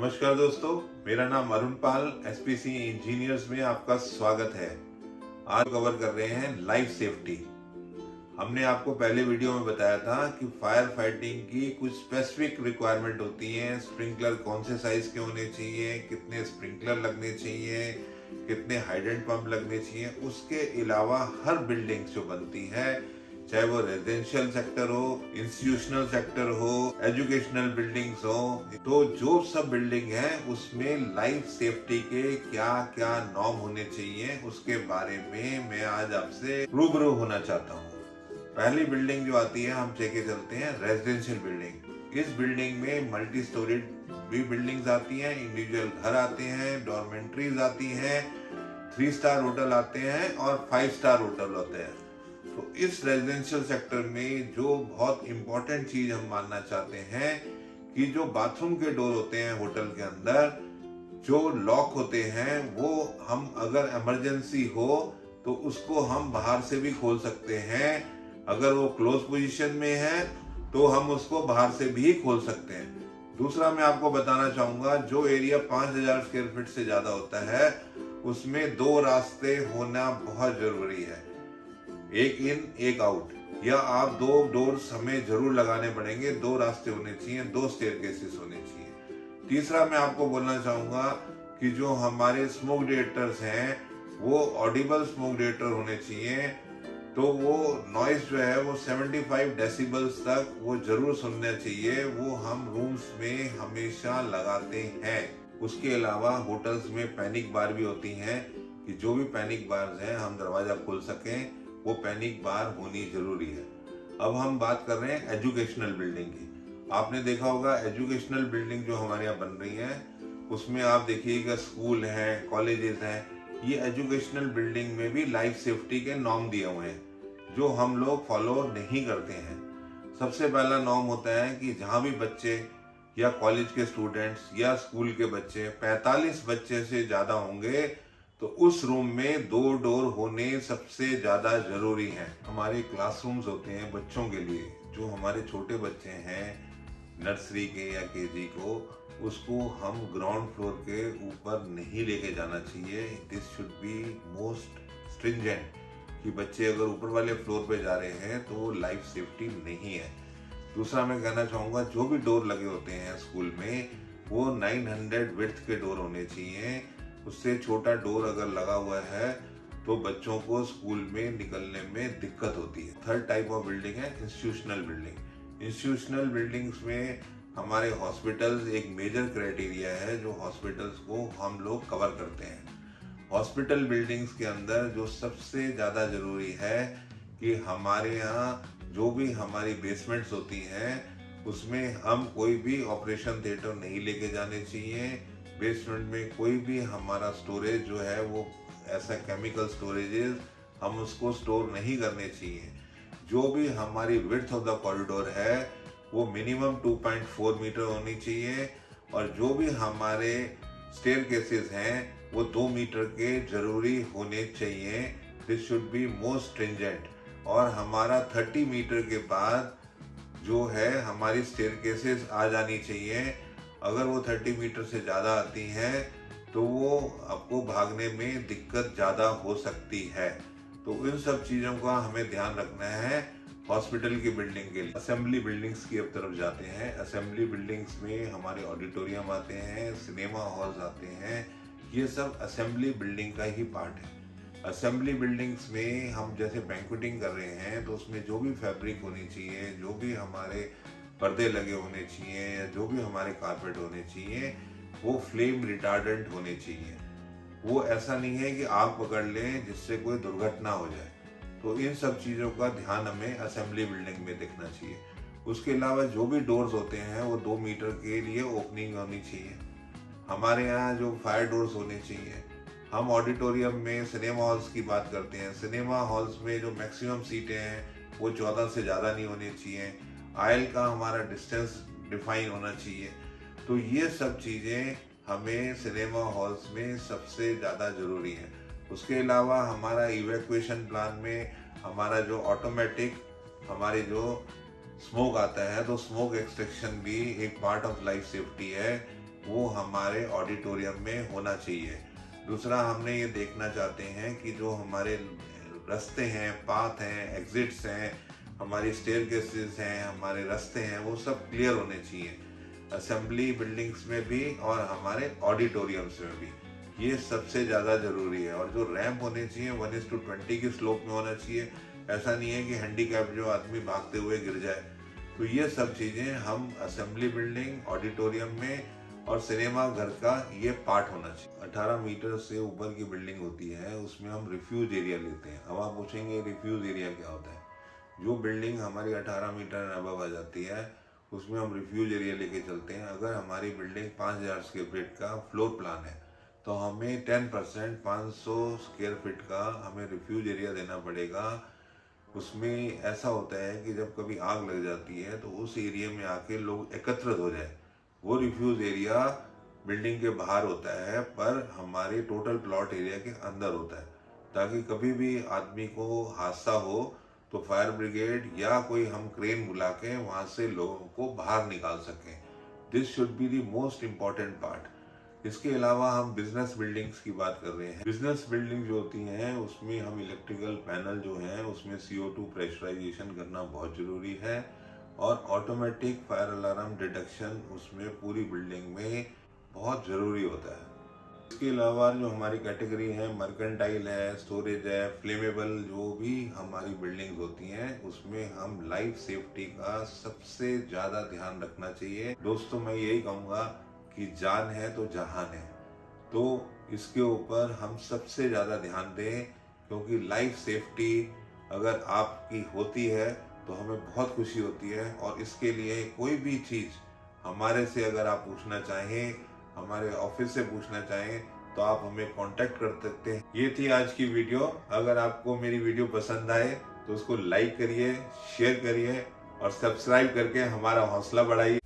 नमस्कार दोस्तों, मेरा नाम अरुण पाल एसपीसी इंजीनियर्स में आपका स्वागत है। आज कवर कर रहे हैं लाइफ सेफ्टी। हमने आपको पहले वीडियो में बताया था कि फायर फाइटिंग की कुछ स्पेसिफिक रिक्वायरमेंट होती हैं। स्प्रिंकलर कौन से साइज के होने चाहिए, कितने स्प्रिंकलर लगने चाहिए, कितने हाइड्रेंट पंप लगने चाहिए। उसके अलावा हर बिल्डिंग जो बनती है, चाहे वो रेजिडेंशियल सेक्टर हो, इंस्टीट्यूशनल सेक्टर हो, एजुकेशनल बिल्डिंग्स हो, तो जो सब बिल्डिंग है उसमें लाइफ सेफ्टी के क्या क्या नॉर्म होने चाहिए उसके बारे में मैं आज आपसे रूबरू होना चाहता हूँ। पहली बिल्डिंग जो आती है, हम लेके चलते हैं रेजिडेंशियल बिल्डिंग। इस बिल्डिंग में मल्टी स्टोरीड भी बिल्डिंग्स आती हैं, इंडिविजुअल घर आते हैं, डॉर्मेंट्रीज आती हैं, 3 स्टार होटल आते हैं और 5 स्टार होटल होते हैं। तो इस रेजिडेंशियल सेक्टर में जो बहुत इंपॉर्टेंट चीज हम मानना चाहते हैं कि जो बाथरूम के डोर होते हैं होटल के अंदर, जो लॉक होते हैं, वो हम अगर इमरजेंसी हो तो उसको हम बाहर से भी खोल सकते हैं। अगर वो क्लोज पोजीशन में है तो हम उसको बाहर से भी खोल सकते हैं। दूसरा मैं आपको बताना चाहूंगा, जो एरिया 5000 स्क्वायर फीट से ज्यादा होता है उसमें 2 रास्ते होना बहुत जरूरी है, एक इन एक आउट, या आप 2 डोर्स हमें जरूर लगाने पड़ेंगे। 2 रास्ते होने चाहिए, 2 स्टेयरकेसेस होने चाहिए। तीसरा मैं आपको बोलना चाहूंगा कि जो हमारे स्मोक डिटेक्टर्स हैं वो ऑडिबल स्मोक डिटेक्टर होने चाहिए। तो वो नॉइस जो है वो 75 डेसिबल्स तक वो जरूर सुनना चाहिए। वो हम रूम्स में हमेशा लगाते हैं। उसके अलावा होटल्स में पैनिक बार भी होती हैं कि जो भी पैनिक बार्स हैं हम दरवाजा खोल सकें, वो पैनिक बार होनी जरूरी है। अब हम बात कर रहे हैं एजुकेशनल बिल्डिंग की। आपने देखा होगा एजुकेशनल बिल्डिंग जो हमारे यहाँ बन रही है उसमें आप देखिएगा स्कूल हैं, कॉलेजेस हैं। ये एजुकेशनल बिल्डिंग में भी लाइफ सेफ्टी के नॉर्म दिए हुए हैं जो हम लोग फॉलो नहीं करते हैं। सबसे पहला नॉर्म होता है कि जहाँ भी बच्चे या कॉलेज के स्टूडेंट्स या स्कूल के बच्चे 45 बच्चे से ज्यादा होंगे तो उस रूम में 2 डोर होने सबसे ज्यादा जरूरी हैं। हमारे क्लासरूम्स होते हैं बच्चों के लिए, जो हमारे छोटे बच्चे हैं नर्सरी के या केजी को, उसको हम ग्राउंड फ्लोर के ऊपर नहीं लेके जाना चाहिए। This should be most stringent कि बच्चे अगर ऊपर वाले फ्लोर पे जा रहे हैं तो वो लाइफ सेफ्टी नहीं है। दूसरा मैं कहना चाहूँगा, जो भी डोर लगे होते हैं स्कूल में वो 900 विड्थ के डोर होने चाहिए। उससे छोटा डोर अगर लगा हुआ है तो बच्चों को स्कूल में निकलने में दिक्कत होती है। थर्ड टाइप ऑफ बिल्डिंग है इंस्टीट्यूशनल बिल्डिंग। इंस्टीट्यूशनल बिल्डिंग्स में हमारे हॉस्पिटल्स एक मेजर क्राइटेरिया है जो हॉस्पिटल्स को हम लोग कवर करते हैं। हॉस्पिटल बिल्डिंग्स के अंदर जो सबसे ज़्यादा ज़रूरी है कि हमारे यहाँ जो भी हमारी बेसमेंट्स होती हैं उसमें हम कोई भी ऑपरेशन थिएटर नहीं लेके जाने चाहिए। बेसमेंट में कोई भी हमारा स्टोरेज जो है वो ऐसा केमिकल स्टोरेजेस हम उसको स्टोर नहीं करने चाहिए। जो भी हमारी विड्थ ऑफ द कॉरिडोर है वो मिनिमम 2.4 मीटर होनी चाहिए और जो भी हमारे स्टेयरकेसेस हैं वो 2 मीटर के जरूरी होने चाहिए। This should be most stringent. और हमारा 30 मीटर के बाद जो है हमारी स्टेयरकेसेस आ जानी चाहिए। अगर वो 30 मीटर से ज़्यादा आती हैं तो वो आपको भागने में दिक्कत ज़्यादा हो सकती है। तो इन सब चीज़ों का हमें ध्यान रखना है। हॉस्पिटल की बिल्डिंग के लिए असेंबली बिल्डिंग्स की तरफ जाते हैं। असेंबली बिल्डिंग्स में हमारे ऑडिटोरियम आते हैं, सिनेमा हॉल्स आते हैं। ये सब असेंबली बिल्डिंग का ही पार्ट है। असेंबली बिल्डिंग्स में हम जैसे बैंक्वेटिंग कर रहे हैं तो उसमें जो भी फैब्रिक होनी चाहिए, जो भी हमारे पर्दे लगे होने चाहिए या जो भी हमारे कारपेट होने चाहिए वो फ्लेम रिटार्डेंट होने चाहिए। वो ऐसा नहीं है कि आग पकड़ लें जिससे कोई दुर्घटना हो जाए। तो इन सब चीज़ों का ध्यान हमें असेंबली बिल्डिंग में देखना चाहिए। उसके अलावा जो भी डोर्स होते हैं वो 2 मीटर के लिए ओपनिंग होनी चाहिए। हमारे यहाँ जो फायर डोर्स होने चाहिए, हम ऑडिटोरियम में सिनेमा हॉल्स की बात करते हैं। सिनेमा हॉल्स में जो मैक्सिमम सीटें हैं वो 14 से ज़्यादा नहीं होनी चाहिए। आयल का हमारा डिस्टेंस डिफाइन होना चाहिए। तो ये सब चीज़ें हमें सिनेमा हॉल्स में सबसे ज़्यादा ज़रूरी है। उसके अलावा हमारा इवैक्यूएशन प्लान में हमारा जो ऑटोमेटिक हमारी जो स्मोक आता है तो स्मोक एक्सट्रैक्शन भी एक पार्ट ऑफ लाइफ सेफ्टी है वो हमारे ऑडिटोरियम में होना चाहिए। दूसरा, हमने ये देखना चाहते हैं कि जो हमारे रास्ते हैं, पाथ हैं, एग्जिट्स हैं, हमारी स्टेयरकेसेस हैं, हमारे रास्ते हैं, वो सब क्लियर होने चाहिए, असेंबली बिल्डिंग्स में भी और हमारे ऑडिटोरियम्स में भी। ये सबसे ज़्यादा ज़रूरी है। और जो रैंप होने चाहिए 1:20 की स्लोप में होना चाहिए। ऐसा नहीं है कि हैंडीकैप जो आदमी भागते हुए गिर जाए। तो ये सब चीज़ें हम असेंबली बिल्डिंग, ऑडिटोरियम में और सिनेमा घर का ये पार्ट होना चाहिए। 18 मीटर से ऊपर की बिल्डिंग होती है, उसमें हम रिफ्यूज एरिया लेते हैं। अब आप पूछेंगे रिफ्यूज एरिया क्या होता है। जो बिल्डिंग हमारी 18 मीटर अबव आ जाती है, उसमें हम रिफ्यूज एरिया लेके चलते हैं। अगर हमारी बिल्डिंग 5000 स्क्वायर फीट का फ्लोर प्लान है, तो हमें 10% 500 स्क्वायर फीट का हमें रिफ्यूज एरिया देना पड़ेगा। उसमें ऐसा होता है कि जब कभी आग लग जाती है तो उस एरिया में आके लोग एकत्रित हो जाए। वो रिफ्यूज एरिया बिल्डिंग के बाहर होता है, पर हमारे टोटल प्लॉट एरिया के अंदर होता है, ताकि कभी भी आदमी को हादसा हो तो फायर ब्रिगेड या कोई हम क्रेन बुला के वहाँ से लोगों को बाहर निकाल सकें। This should be the most important part. इसके अलावा हम बिजनेस बिल्डिंग्स की बात कर रहे हैं। बिजनेस बिल्डिंग जो होती हैं उसमें हम इलेक्ट्रिकल पैनल जो हैं उसमें CO2 प्रेशराइजेशन करना बहुत ज़रूरी है, और ऑटोमेटिक फायर अलार्म डिटेक्शन उसमें पूरी बिल्डिंग में बहुत ज़रूरी होता है। इसके अलावा जो हमारी कैटेगरी है, मर्केंटाइल है, स्टोरेज है, फ्लेमेबल, जो भी हमारी बिल्डिंग्स होती हैं उसमें हम लाइफ सेफ्टी का सबसे ज़्यादा ध्यान रखना चाहिए। दोस्तों, मैं यही कहूँगा कि जान है तो जहान है, तो इसके ऊपर हम सबसे ज़्यादा ध्यान दें, क्योंकि लाइफ सेफ्टी अगर आपकी होती है तो हमें बहुत खुशी होती है। और इसके लिए कोई भी चीज़ हमारे से अगर आप पूछना चाहें, हमारे ऑफिस से पूछना चाहें, तो आप हमें कांटेक्ट कर सकते हैं। ये थी आज की वीडियो। अगर आपको मेरी वीडियो पसंद आए तो उसको लाइक करिए, शेयर करिए और सब्सक्राइब करके हमारा हौसला बढ़ाइए।